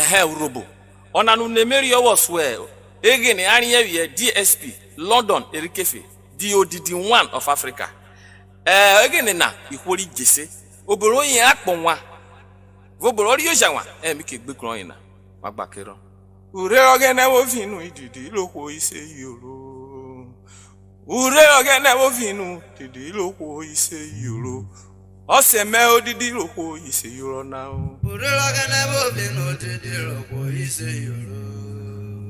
Urhobo onanu nemeri Owoswe egene ariye DSP London erikefe DODD1 of Africa egene na ikwori jese oboro yin akponwa voboro ri ojanwa mi ke gbekun yin na magbakero ure ogene wo finu ididi loko ise yoro ure ogene wo finu ididi loko ise yoro ose me odidi loko ise yoro na o ure ogene wo finu ididi loko ise yoro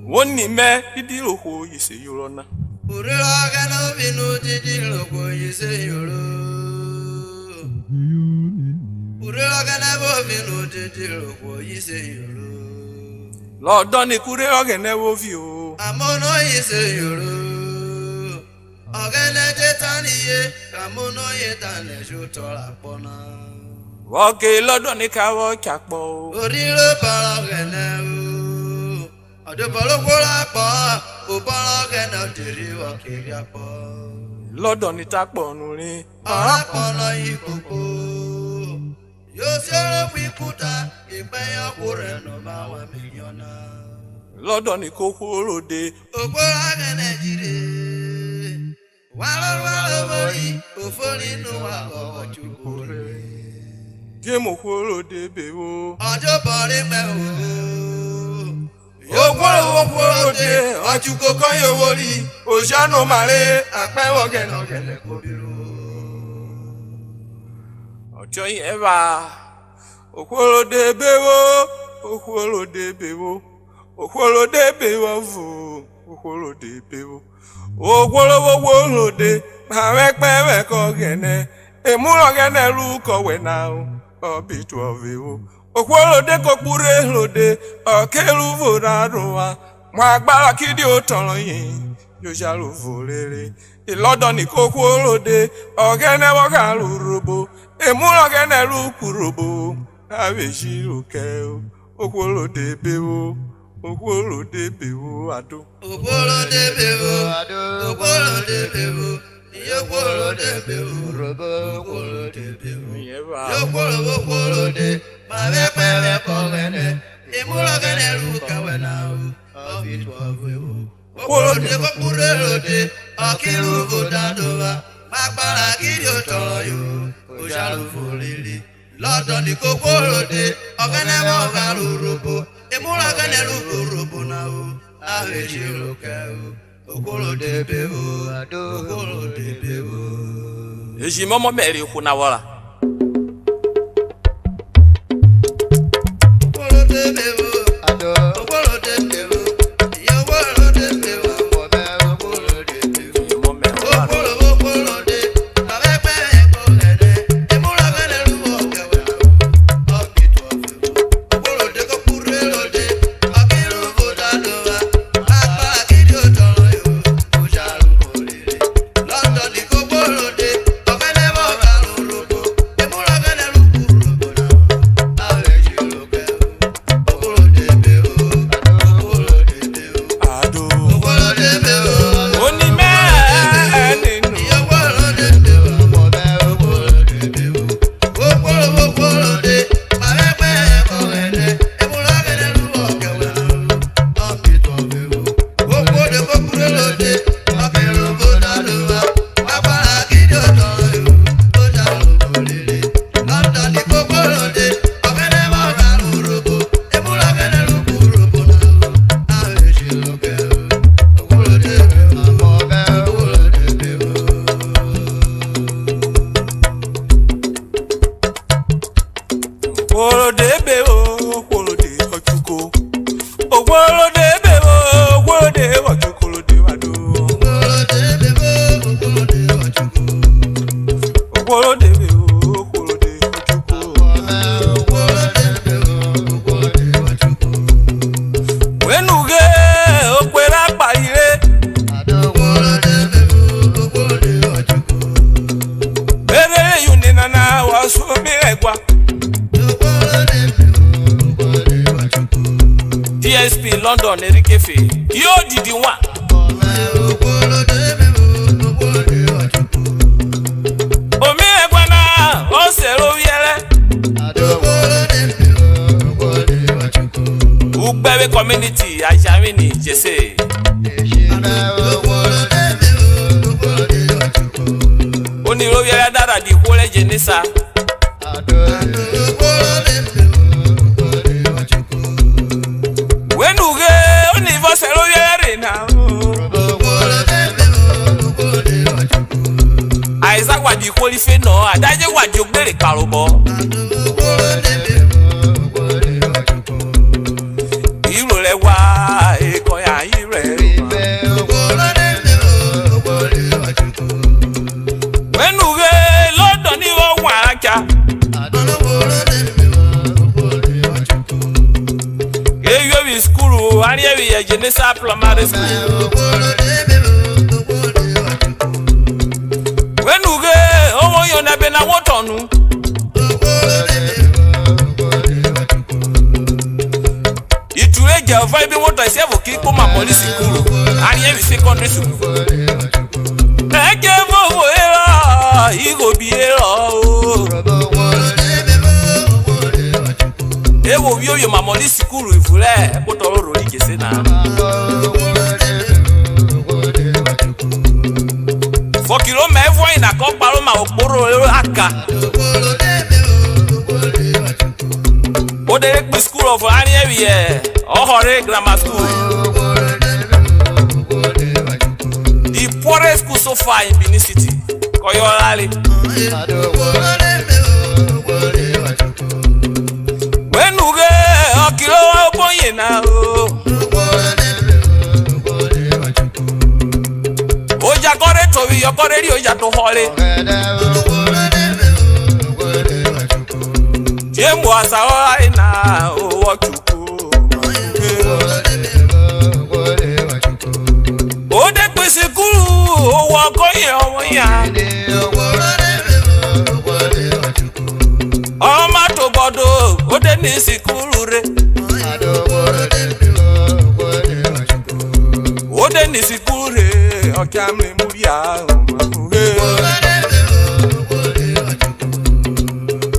woni me ididi loko ise yoro na ure ogene wo finu ididi loko ise yoro ure ogene wo finu ididi loko ise yoro Lọ́dọ̀ ni kure ogene wo fi o. Amono ise yoro. Ogene je taniye, amono ye tane shotora pona. Woke lọ́dọ̀ ni kawo chapo o. Oriro para ogene o. Odo bolo kola pa, o para ogene odiri woke yapo. Lọ́dọ̀ ni tapo nurin. Ara pona ikoko. Yo sero pikuta, ipeyo kure no bawa miliona. Lọ́dọ̀ ni Ohworode. Okwe agene jire. Walo bori, ofori no wa ochukure. Game Ohworode be o. Ojo bori me o. Ohworode, ochuko koyo wori, ojano mare, apewo gene kobiru. Ojo yin ba. Ohworode be o. Ohworode be o. Ohworode be o fu. Ohworode be o. Ohworode ma we ko gene. Emuro gene lu ko we na o. Obitu ove o. Ohworode ko pure lode. Okelu vorado wa. Mo agbára kidi o ton yin. Yo jalo vorere. Lọ́dọ̀ ni Ohworode. Ogene wo ka Urhobo. Emuro gene lu Urhobo. Awe jiru ke o. Ohworode be o. Ohworode be o ado. Ohworode be o ado. Ohworode be o. Ohworode be o Urhobo. Ohworode be o. Ohworode. Ma we ko gene. Emuro gene lu ka we na o. Obitu ove o. Ohworode ko purelode. Akiru vodadowa. Magbara kiri o toro yo. O shalu folili. Lọ́dọ̀ ni Ohworode. Ogene mo ga Urhobo. Emura gane lu Urhobo na o. Awe jiro ke o. Ohworode be o ado. Ohworode be o. Eji momo meri ku na wora. Ohworode be o ado. Ohworode be o. Ohworode be o. Ohworode be o. Ohworode. Awe pe ko gene. Emura gane lu okewe na o. Obitu ove o. Ohworode ko purelode. Akiru vodadowa. Magbara kiri o toro yo. O jaru olere. Lọ́dọ̀ ni Ohworode. Ogene mo ga Urhobo. Emura gane lu Urhobo na o. Awe jiro ke o. Ohworode be o ado. Ohworode be o. Ado. Ohworode be o. Oni me ninu. Ohworode be o. Ohworode be o. Ohworode. Ma we pe ko gene. Emura gane lu okewe na o. Obitu ove o. Ohworode ko purelode. Akiru vodadowa. Magbara kiri o toro yo. O jaru olere. Lọ́dọ̀ ni Ohworode. Ogene mo ga Urhobo. Emura gane lu Urhobo na o. Awe jiro ke o. Ohworode be o. Ohworode be o. Ohworode be o. Ohworode ochuko. Ohworode be o. Ohworode ochukolode wado. Ohworode be o. Ohworode ochuko. Ohworode be o. Ohworode ochuko. Ohworode be o. Ohworode ochuko. Wenuge okwera pa ire. Ohworode be o. Ohworode ochuko. Bere yuni nana wasu mi egwa. Ohworode be o. Ohworode ochuko. DSP London erikefe DODD1. Ohworode be o. Ohworode ochuko. Omi egwa na o sero yere. Ohworode be o. Ohworode ochuko. Ugbewe community Ajamini Jesse. Oni rovi ya dara di kole jenisa. Wenuge oni vose rovi ya rena. Isaac wa di kole fe no adaje wa di ogbere karobo. Iro le wa eko ya ire. Wenuge London ni wo wa aja. Eyo bi school ani e bi Jenisa primary school. Wenuge owo yo na be na wotonu. Itureja vibe water ise vo ki ko ma police school. Ani e bi secondary school. Eke vo era igo bi era o. Ewo bi oyo ma police school ifure ko toro ro Jesse na. Fokiro me vo ina ko paro ma okporo aka. O de ekpe school of Ohworode, Ohworode grammar school. The poorest school so far in Benin City. Koyorale. Wenuge okiro wa oboye na o. Oja kore tobi yokore ri oja to hole. Jembo asawa ina o chuku. O de pese kuru o wa koye omo ya. O ma to bodo o de ni sikuru re. O de ni sikuru re o kamre muria.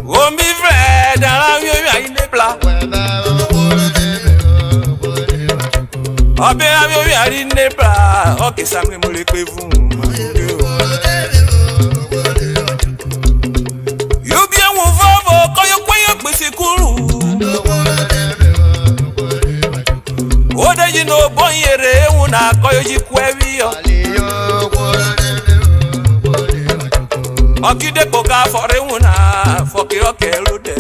O mi frère dans la vie il est plat. O be la vie il est plat. O ke samre mo le pe vous. Yo bien wo vovo ko yo kwe yo pese kuru. O de ji no bon yere una ko yo ji kwe wi yo. Okide koka fore una fokiro kerude.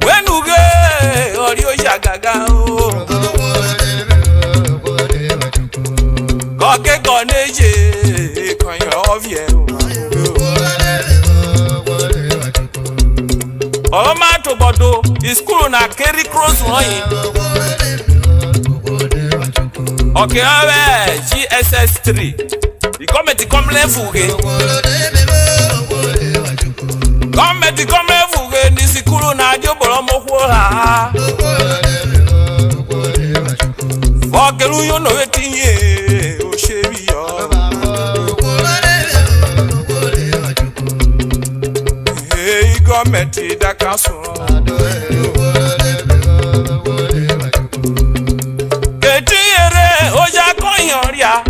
Wenuge ori o jagaga o. Koke koneje konyo ovie o. O ma to bodo school na carry cross royin. Okay, GSS 3. The committee come lefuge. Committee come lefuge. Nisi kuru na jobolo mokwora. Fokelu yo no wetinye o shebi yo. Hey, committee da kaso. Oja konyoria.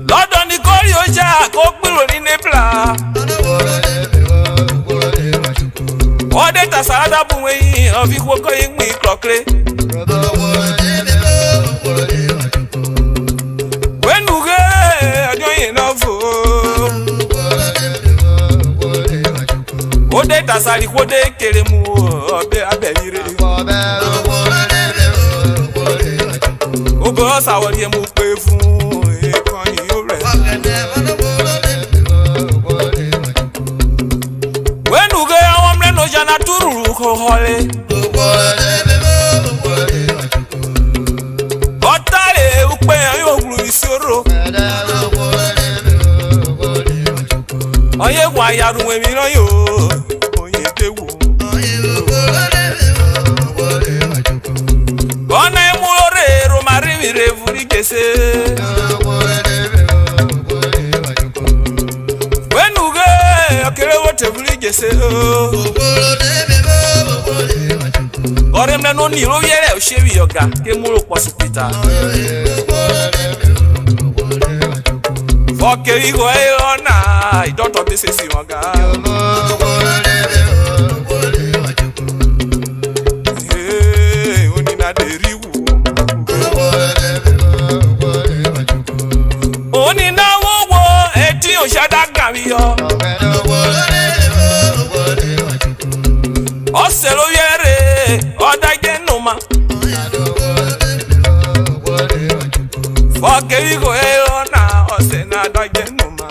London ni kori oja ko gbiro ni nepla. Ode tasada bunwe ofi kwoko yin klokre. Wenuge ajoyin no fo. Ode tasari kwode keremu obe abelire. Ogo sawori mu pe fun ekan ni o re. Wenuge awon mre no jana tururu ko hole. Otale upe yo glu isoro. Oye gwa yarun emi ran yo. Oye tewo. Ona emulore romari mirevuri kese. Wenuge jese ore mle no ni ro yere o shewi yoga ke muro posu pita okay go e ona I don't be say si moga oni na deriwu oni na wo eti o shada gami yo oselo yere odaje numa okay go e ona osena daje numa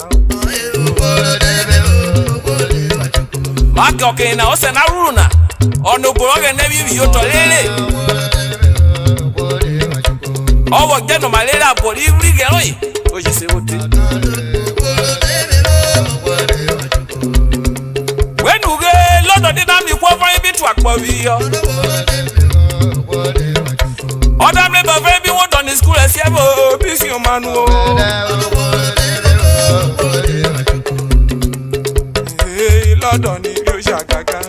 maka okay na osena runa ono boroge na bibi yo tolele owo je no malera boli rige loyi o je se wote wenu ge lodo de na mi kwa fa bi tu akpo bi yo oda me ba fa bi won don school e se bo bi si o manu o lodo ni yo shagaga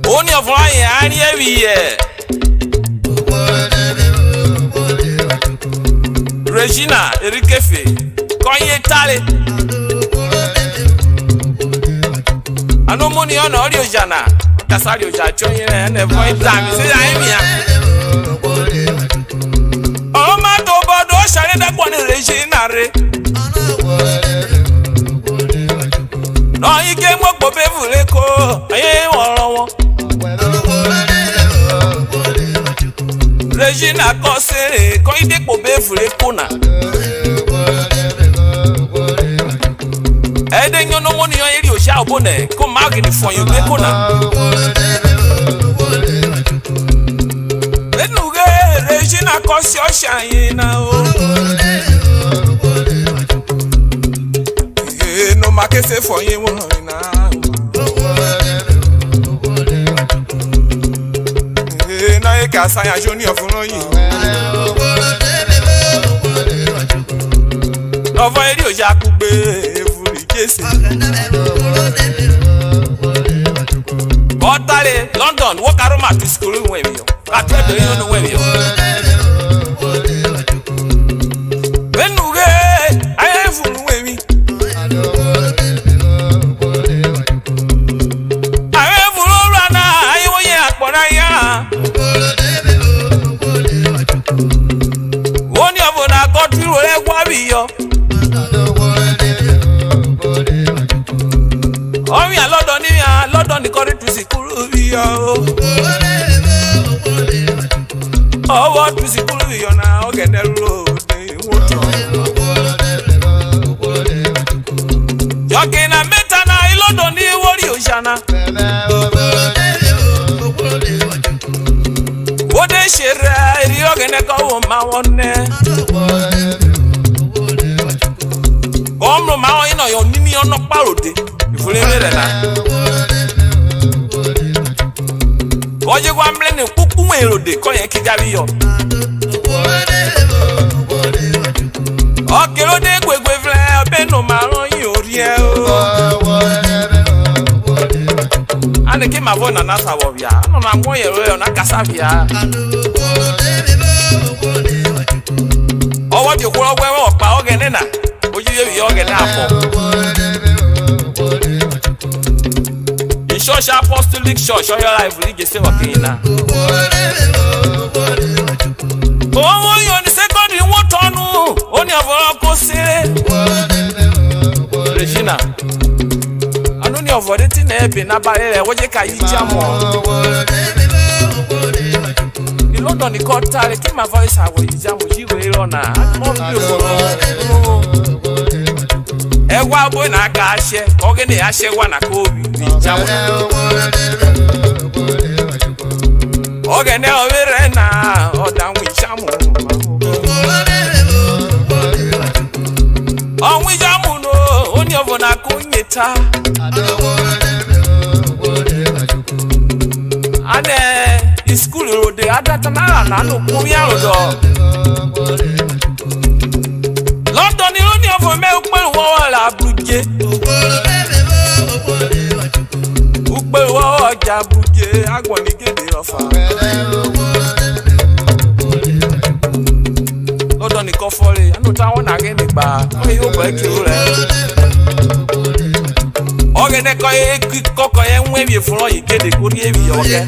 oni of line ani ewiye Regina Erikefe konye tale anomoni ona ori ojana kasari oja chonye na point time se ya emia o ma to bodo sare da kwa ni Regina re no ike mo po be vule ko aye woro won Regina kosere ko ide po be vule ko na ede nyono mo ni eri o sha obone ko ma gini fon yo be ko na enuge Regina kosi o shayin na o no makese fon yin won na na e ka saya joni ofun yin no fo eri o ja kugbe evuri jese Otale London wo karoma to school we mi yo ka te be yo no we mi yo benuge aye funu we mi aye funu rana aye wo ye apona ya woni obona ko tiro le kwa bi yo omi London ni kori tu sikuru bi yo owo tu sikuru bi yo na ogene road ni woto yoke na meta na London ni wori oshana wode shere ri ogene ko wo ma wonne omro ma won ino yo nini ono parode ifule mere na oje kwa mle ne kuku merode ko yen kijabi yo okerode gbegbe fle obenu maron yin ori e o ane ke ma vona na sawo bia no na mo yero yo na kasa bia owo di okuro gwewe opa ogene na oji ye ogene apo Church Apostolic Church your life we get say wakina owo yo ni secondary wotonu oni avoro ko se Regina anoni Ohworode ti na ebe na barere woje ka yija mo the London ni kotare ki ma voice awo yija mo jiwe rona mo bi o ewa boy na ka ashe ogene ashe wa na ko bi jawo ogene overe na odanwu jamu onwu jamu no oni ovo na kunyeta ane iskulu rode adata na no kumya rodo London ni oni ovo me ukpelu wo ọjà buje agbọ̀nì gèdè ọ̀fà. lọ́dọ̀ nìkan fọ́lẹ̀ ẹnu táwọn nàgẹ́ nígbà wọ́n yóò bọ̀ ẹ́kì rẹ̀. ọ̀gẹ̀dẹ̀ kọ́kọ́ yẹn ń wébi fún ọ̀yìn gèdè kó ní èbì ọ̀gẹ́.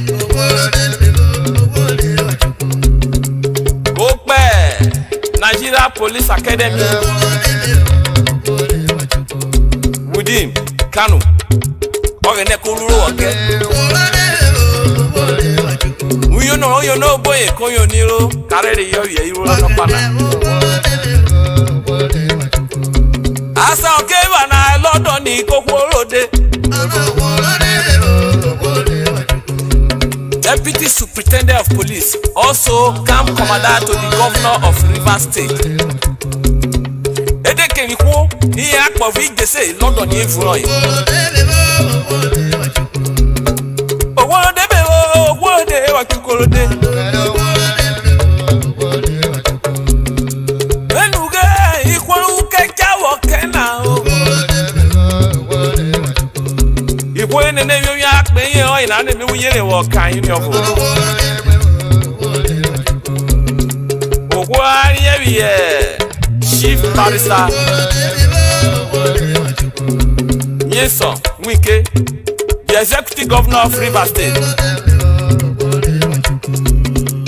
ó pẹ́ Nigeria Police Academy within Kano ọ̀gẹ̀dẹ̀ kó lúrò ọ̀gẹ́. Uyo no boy koyo niro karere yo ye iro na pana. Asa okeba na London ni Ohworode. Deputy Superintendent of Police, also camp commander to the governor of Rivers State. Edeke niko ni akpo fi gese London ni furo yi. Ohworode be Ohworode wa kikorode. Enuge ikwaru kejawo kena o. Ikwe nene yo ya pe yin o ina ne mi wuyere wo kan yin mi ofo. Ogwari ewiye Chief Barrister Yeso Wike, the Executive Governor of Rivers State.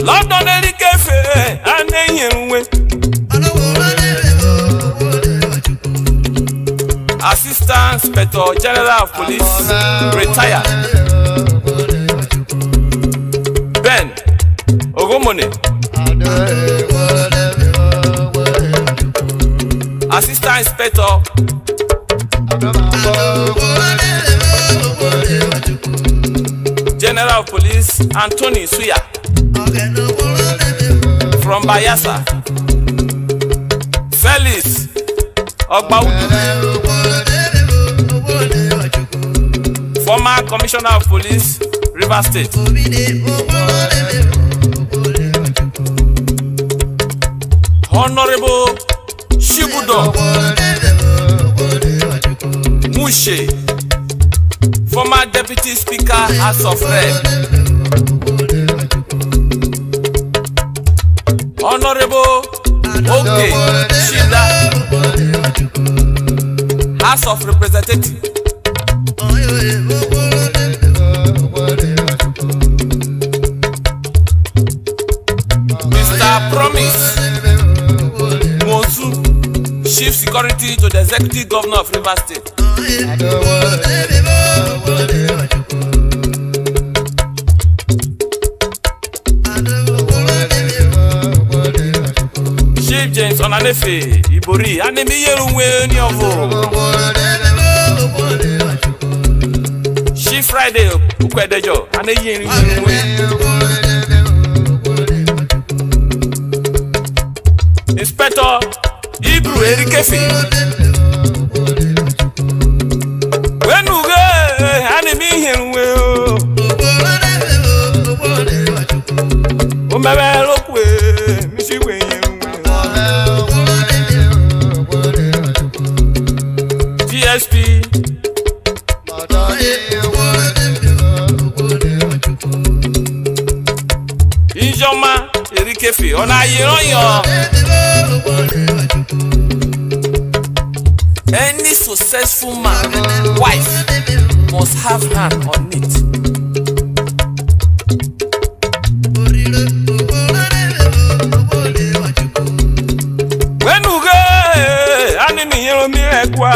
London Erikefe Aneyenwe, Assistant Inspector General of Police, retired. Ben Ogomone, Assistant Inspector General of Police Anthony Suya from Bayelsa. Felix Ogbawudu, former Commissioner of Police, Rivers State. Honorable Shibudo Mushe, former Deputy Speaker, House of Rep. Honorable Okwe Shida, House of Representatives. Mr. Promise Monsu, Chief Security to the Executive Governor of Rivers State. Chief James Onanefe Ibori Anemi Yerunwe Nyovo. Chief Friday Ukwedejo Anemi Yerunwe. Inspector Ibru Erikefe Wenuge Anemi Yerunwe. Umebe Okwe Misiwe Yerunwe. GSP Ijoma Erikefe Ona Yeroyo. Any successful man, wife, must have hand on it. When you go, anime hero mirekwa.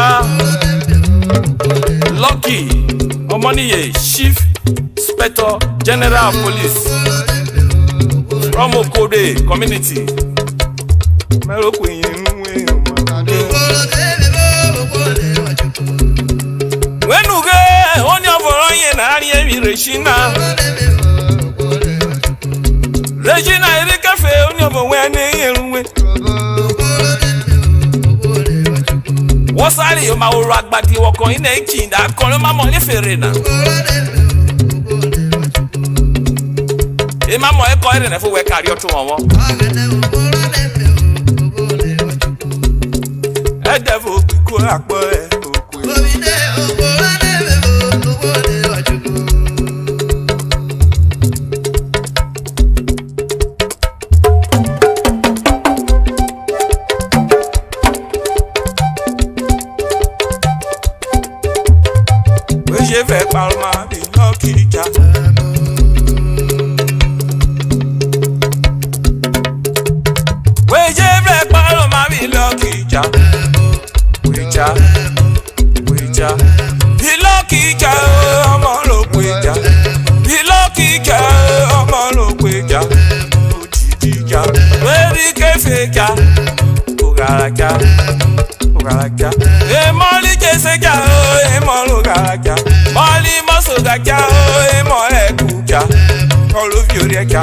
Lucky, Omoniye, Chief Inspector General of Police from Okwe community. When you go, on your Voroyen, Ariel Regina. Regina Erikefe, on your Voroyen. What's all your Maurag, but you walk in a king that call him a money ferina. A mamma a coin and a full carry your tomorrow. A devil, good boy. je vais par ma vie, l'okija. Oui, je vais par ma vie, l'okija. Wija, wija. L'okija, ọmọ ló péjà. L'okija, ọmọ ló péjà. Òjìjìjà, wérí kéfèjà. Ogaraja, ogaraja. Emoli jeseja, emoli ogaraja. Moli mosogaja, emoli ekuja. Molu vioreja,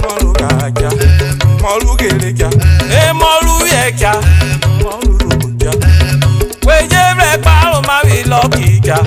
molu ogaraja. Molu gereja, emolu yeja. Molu roja. Weje bre paro ma vi lokija.